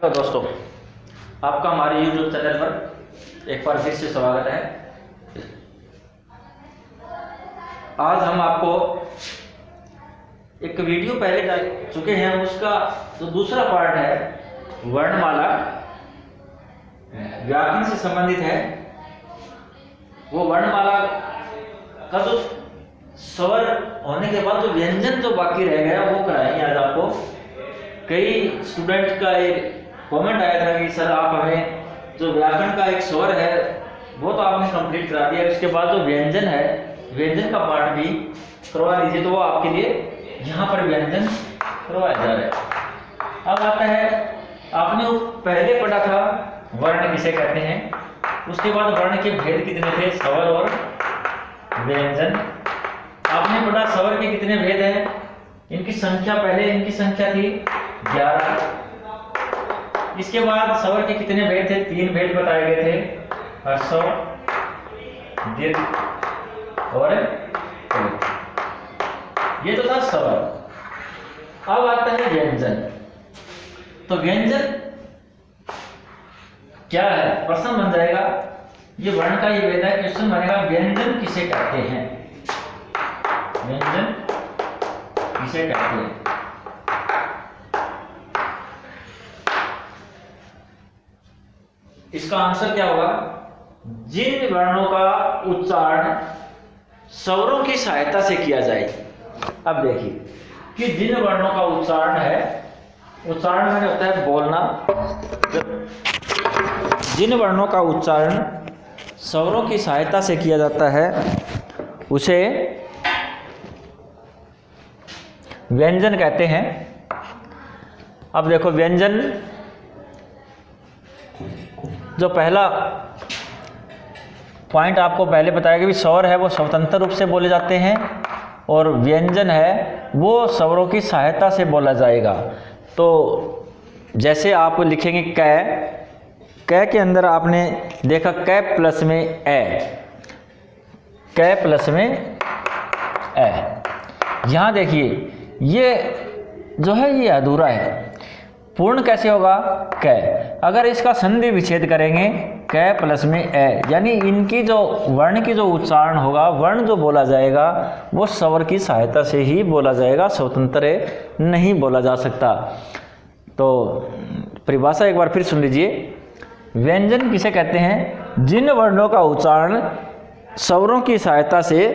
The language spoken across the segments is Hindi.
तो दोस्तों, आपका हमारे YouTube चैनल पर एक बार फिर से स्वागत है। आज हम आपको एक वीडियो पहले डाल चुके हैं, उसका जो दूसरा पार्ट है वर्णमाला व्याकरण से संबंधित है। वो वर्णमाला का जो स्वर होने के बाद जो व्यंजन जो बाकी रह गया वो कराएंगे आज आपको। कई स्टूडेंट का एक कमेंट आया था कि सर आप हमें जो व्याकरण का एक स्वर है वो तो आपने कंप्लीट करा दिया, उसके बाद जो व्यंजन है व्यंजन का पार्ट भी करवा दीजिए। तो वो आपके लिए यहाँ पर व्यंजन करवाया जा रहा है। अब आता है, आपने पहले पढ़ा था वर्ण किसे कहते हैं, उसके बाद वर्ण के भेद कितने थे, स्वर और व्यंजन। आपने पढ़ा स्वर के कितने भेद हैं, इनकी संख्या, पहले इनकी संख्या थी 11। इसके बाद स्वर के कितने भेद थे, 3 भेद बताए गए थे, ह्रस्व, दीर्घ और दीर्घ। ये तो था स्वर। अब आता है व्यंजन। तो व्यंजन क्या है, प्रश्न बन जाएगा, ये वर्ण का ये भेद है, क्वेश्चन बनेगा व्यंजन किसे कहते हैं, व्यंजन किसे कहते हैं। इसका आंसर क्या होगा, जिन वर्णों का उच्चारण स्वरों की सहायता से किया जाए। अब देखिए कि जिन वर्णों का उच्चारण है, उच्चारण में होता है बोलना, जिन वर्णों का उच्चारण स्वरों की सहायता से किया जाता है उसे व्यंजन कहते हैं। अब देखो व्यंजन, जो पहला पॉइंट आपको पहले बताया कि स्वर है वो स्वतंत्र रूप से बोले जाते हैं और व्यंजन है वो स्वरों की सहायता से बोला जाएगा। तो जैसे आप लिखेंगे कै के अंदर आपने देखा कै प्लस में ए, कै प्लस में ए। यहाँ देखिए ये जो है ये अधूरा है, पूर्ण कैसे होगा, कै। अगर इसका संधि विच्छेद करेंगे कै प्लस में ए, यानी इनकी जो वर्ण की जो उच्चारण होगा, वर्ण जो बोला जाएगा वो स्वर की सहायता से ही बोला जाएगा, स्वतंत्र नहीं बोला जा सकता। तो परिभाषा एक बार फिर सुन लीजिए, व्यंजन किसे कहते हैं, जिन वर्णों का उच्चारण स्वरों की सहायता से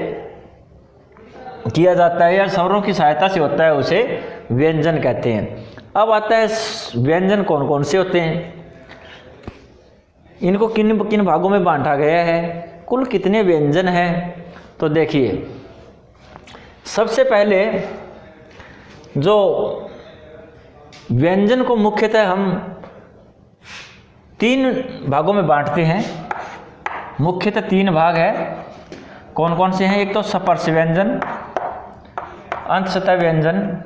किया जाता है या स्वरों की सहायता से होता है उसे व्यंजन कहते हैं। अब आता है व्यंजन कौन कौन से होते हैं, इनको किन किन भागों में बांटा गया है, कुल कितने व्यंजन हैं। तो देखिए सबसे पहले जो व्यंजन को मुख्यतः हम 3 भागों में बांटते हैं, मुख्यतः 3 भाग है। कौन कौन से हैं, एक तो स्पर्श व्यंजन, अंतःसतह व्यंजन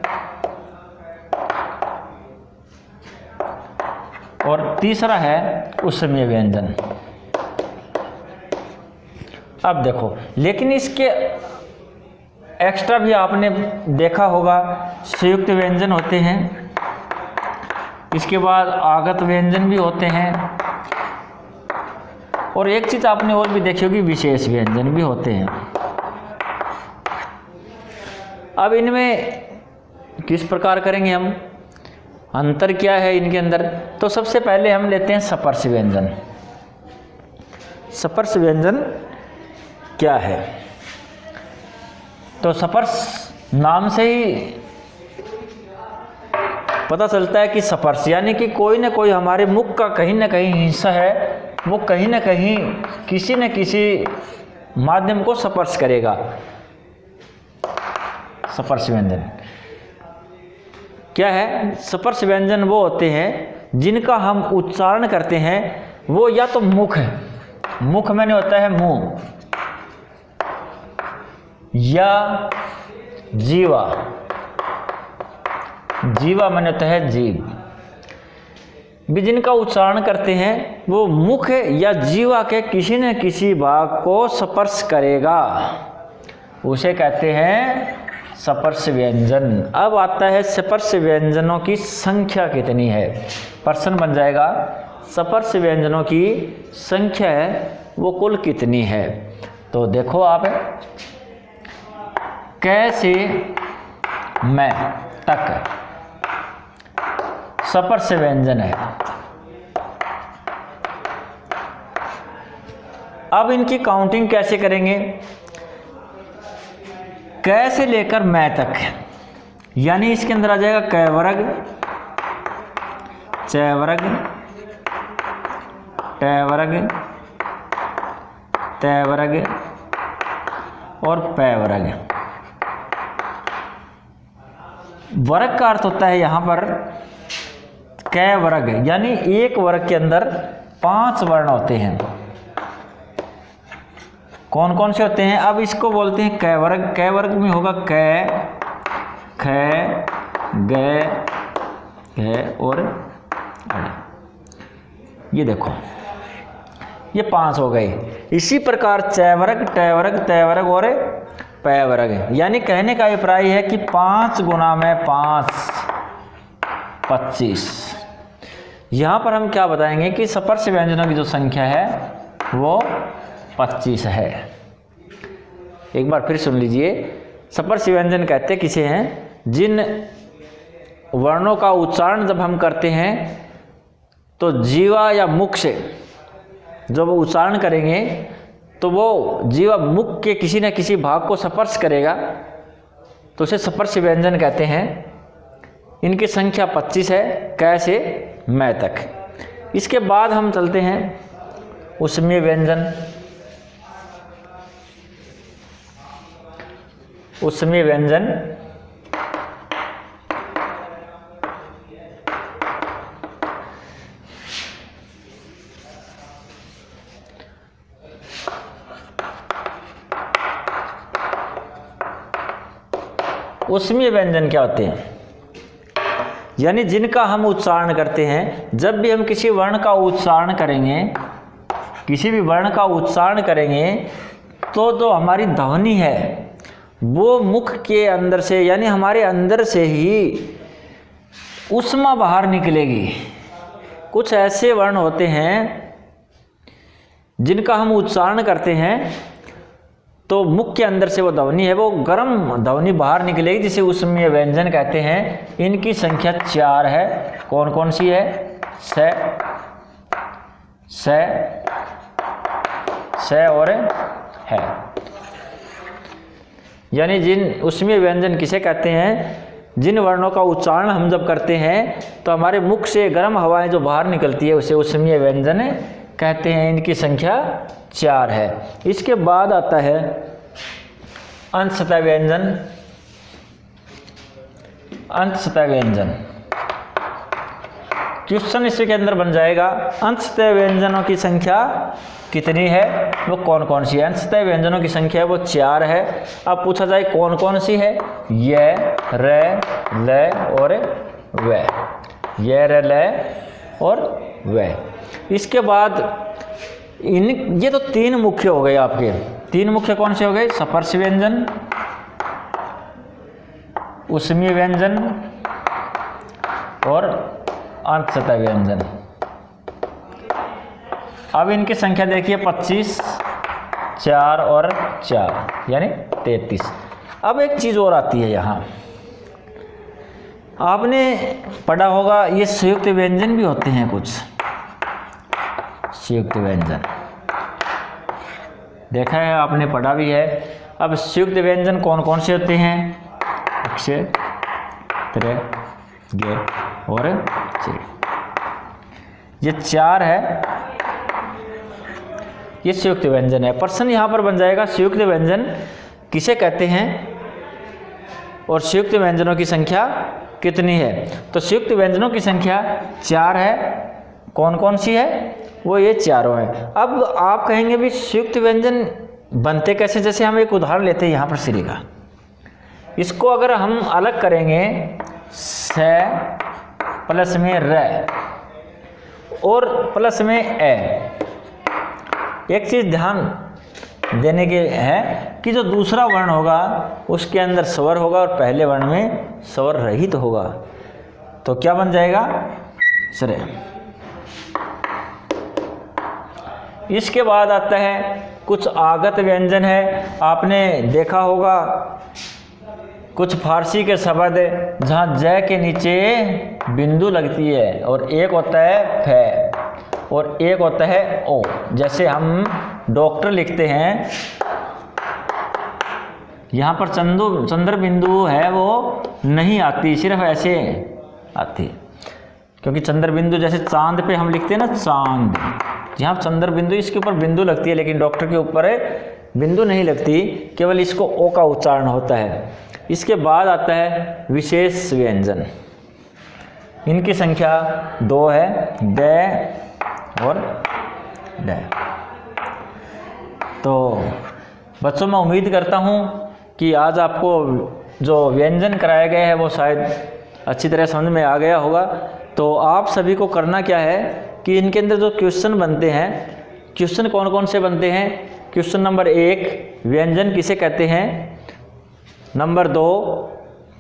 और तीसरा है उसमेय व्यंजन। अब देखो, लेकिन इसके एक्स्ट्रा भी आपने देखा होगा, संयुक्त व्यंजन होते हैं, इसके बाद आगत व्यंजन भी होते हैं, और एक चीज आपने और भी देखी होगी, विशेष व्यंजन भी होते हैं। अब इनमें किस प्रकार करेंगे हम, अंतर क्या है इनके अंदर। तो सबसे पहले हम लेते हैं स्पर्श व्यंजन। स्पर्श व्यंजन क्या है, तो स्पर्श नाम से ही पता चलता है कि स्पर्श यानी कि कोई ना कोई हमारे मुख का कहीं ना कहीं हिस्सा है, वो कहीं ना कहीं किसी न किसी माध्यम को स्पर्श करेगा। स्पर्श व्यंजन क्या है, स्पर्श व्यंजन वो होते हैं जिनका हम उच्चारण करते हैं, वो या तो मुख है, मुख मैंने होता है मुंह, या जीवा, जीवा मैंने होता है जीभ। भी जिनका उच्चारण करते हैं वो मुख या जीवा के किसी न किसी भाग को स्पर्श करेगा, उसे कहते हैं स्पर्श व्यंजन। अब आता है स्पर्श व्यंजनों की संख्या कितनी है। प्रश्न बन जाएगा स्पर्श व्यंजनों की संख्या है वो कुल कितनी है। तो देखो आप, कै से मैं तक स्पर्श व्यंजन है। अब इनकी काउंटिंग कैसे करेंगे। कै से लेकर मैं तक, यानी इसके अंदर आ जाएगा कै वर्ग, चै वर्ग, टै वर्ग, तै वर्ग और पै वर्ग। वर्ग का अर्थ होता है यहां पर कै वर्ग, यानी एक वर्ग के अंदर 5 वर्ण होते हैं। कौन कौन से होते हैं। अब इसको बोलते हैं कै वर्ग। कै वर्ग में होगा कै, ख, ग, घ और ङ। ये देखो ये 5 हो गए। इसी प्रकार चै वर्ग, टै वर्ग, तै वर्ग और पै वर्ग। यानी कहने का अभिप्राय है कि 5 गुना में 5 25। यहाँ पर हम क्या बताएंगे कि स्पर्श व्यंजनों की जो संख्या है वो 25 है। एक बार फिर सुन लीजिए। स्पर्श व्यंजन कहते किसे हैं, जिन वर्णों का उच्चारण जब हम करते हैं तो जीवा या मुख से जब उच्चारण करेंगे तो वो जीवा मुख के किसी न किसी भाग को स्पर्श करेगा, तो उसे स्पर्श व्यंजन कहते हैं। इनकी संख्या 25 है, कै से मैं तक। इसके बाद हम चलते हैं उसमें व्यंजन। उसमें व्यंजन उसमें व्यंजन क्या होते हैं, यानी जिनका हम उच्चारण करते हैं। जब भी हम किसी वर्ण का उच्चारण करेंगे, किसी भी वर्ण का उच्चारण करेंगे तो जो हमारी ध्वनि है वो मुख के अंदर से, यानी हमारे अंदर से ही ऊष्मा बाहर निकलेगी। कुछ ऐसे वर्ण होते हैं जिनका हम उच्चारण करते हैं तो मुख के अंदर से वो ध्वनि है वो गर्म ध्वनि बाहर निकलेगी, जिसे उसमें व्यंजन कहते हैं। इनकी संख्या 4 है। कौन कौन सी है। स, स और है। यानी जिन उसमें व्यंजन किसे कहते हैं, जिन वर्णों का उच्चारण हम जब करते हैं तो हमारे मुख से गर्म हवाएं जो बाहर निकलती है उसे उसमें व्यंजन कहते हैं। इनकी संख्या 4 है। इसके बाद आता है अंतःस्थाई व्यंजन। अंतःस्थाई व्यंजन क्वेश्चन इसके अंदर बन जाएगा, अंतःस्थाई व्यंजनों की संख्या कितनी है, वो कौन कौन सी है। अंतःस्थाई व्यंजनों की संख्या वो 4 है। अब पूछा जाए कौन कौन सी है। य, र, ल और व। य, र, ल और व। इसके बाद ये तो 3 मुख्य हो गए आपके। 3 मुख्य कौन से हो गए। स्पर्श व्यंजन, उसमेय व्यंजन और अंतःस्थाई व्यंजन। अब इनकी संख्या देखिए 25, 4 और 4 यानी 33। अब एक चीज़ और आती है यहाँ, आपने पढ़ा होगा ये संयुक्त व्यंजन भी होते हैं कुछ। संयुक्त व्यंजन देखा है आपने, पढ़ा भी है। अब संयुक्त व्यंजन कौन कौन से होते हैं। अक्षय, त्रे, गे और चे। ये 4 है, ये संयुक्त व्यंजन है। प्रश्न यहाँ पर बन जाएगा संयुक्त व्यंजन किसे कहते हैं और संयुक्त व्यंजनों की संख्या कितनी है। तो संयुक्त व्यंजनों की संख्या 4 है। कौन कौन सी है, वो ये चारों हैं। अब आप कहेंगे भी संयुक्त व्यंजन बनते कैसे। जैसे हम एक उदाहरण लेते हैं यहाँ पर श्री का, इसको अगर हम अलग करेंगे स प्लस में र और प्लस में ए। एक चीज़ ध्यान देने के है कि जो दूसरा वर्ण होगा उसके अंदर स्वर होगा और पहले वर्ण में स्वर रहित होगा। तो क्या बन जाएगा? श्रेय। इसके बाद आता है कुछ आगत व्यंजन है। आपने देखा होगा कुछ फारसी के शब्द जहाँ जय के नीचे बिंदु लगती है और एक होता है फे और एक होता है ओ। जैसे हम डॉक्टर लिखते हैं, यहाँ पर चंद्र बिंदु है वो नहीं आती, सिर्फ ऐसे आती, क्योंकि चंद्र बिंदु जैसे चांद पे हम लिखते हैं ना चांद, यहाँ चंद्र बिंदु इसके ऊपर बिंदु लगती है, लेकिन डॉक्टर के ऊपर बिंदु नहीं लगती, केवल इसको ओ का उच्चारण होता है। इसके बाद आता है विशेष व्यंजन। इनकी संख्या 2 है, ड और ड। तो बच्चों मैं उम्मीद करता हूँ कि आज आपको जो व्यंजन कराए गए हैं वो शायद अच्छी तरह समझ में आ गया होगा। तो आप सभी को करना क्या है कि इनके अंदर जो क्वेश्चन बनते हैं, क्वेश्चन कौन कौन से बनते हैं? क्वेश्चन नंबर 1, व्यंजन किसे कहते हैं? नंबर 2,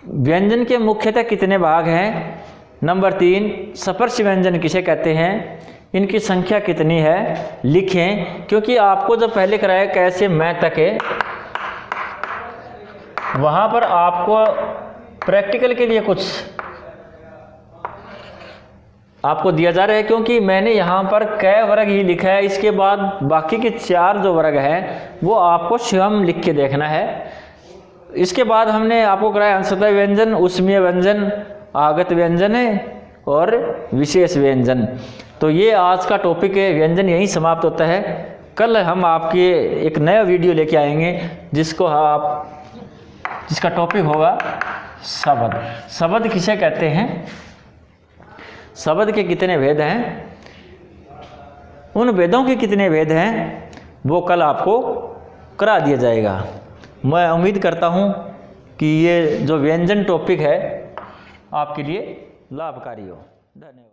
व्यंजन के मुख्यतः कितने भाग हैं? नंबर 3, स्पर्श व्यंजन किसे कहते हैं? इनकी संख्या कितनी है? लिखें, क्योंकि आपको जो पहले कराया कैसे मैं तक है, वहाँ पर आपको प्रैक्टिकल के लिए कुछ आपको दिया जा रहा है, क्योंकि मैंने यहाँ पर कै वर्ग ही लिखा है। इसके बाद बाकी के 4 जो वर्ग हैं वो आपको स्वयं लिख के देखना है। इसके बाद हमने आपको कराया अंशतः व्यंजन, उसमेय व्यंजन, आगत व्यंजन और विशेष व्यंजन। तो ये आज का टॉपिक है, व्यंजन यहीं समाप्त होता है। कल हम आपके एक नया वीडियो लेके आएंगे जिसका टॉपिक होगा शब्द। शब्द किसे कहते हैं, शब्द के कितने भेद हैं, उन भेदों के कितने भेद हैं, वो कल आपको करा दिया जाएगा। मैं उम्मीद करता हूँ कि ये जो व्यंजन टॉपिक है आपके लिए लाभकारी हो। धन्यवाद।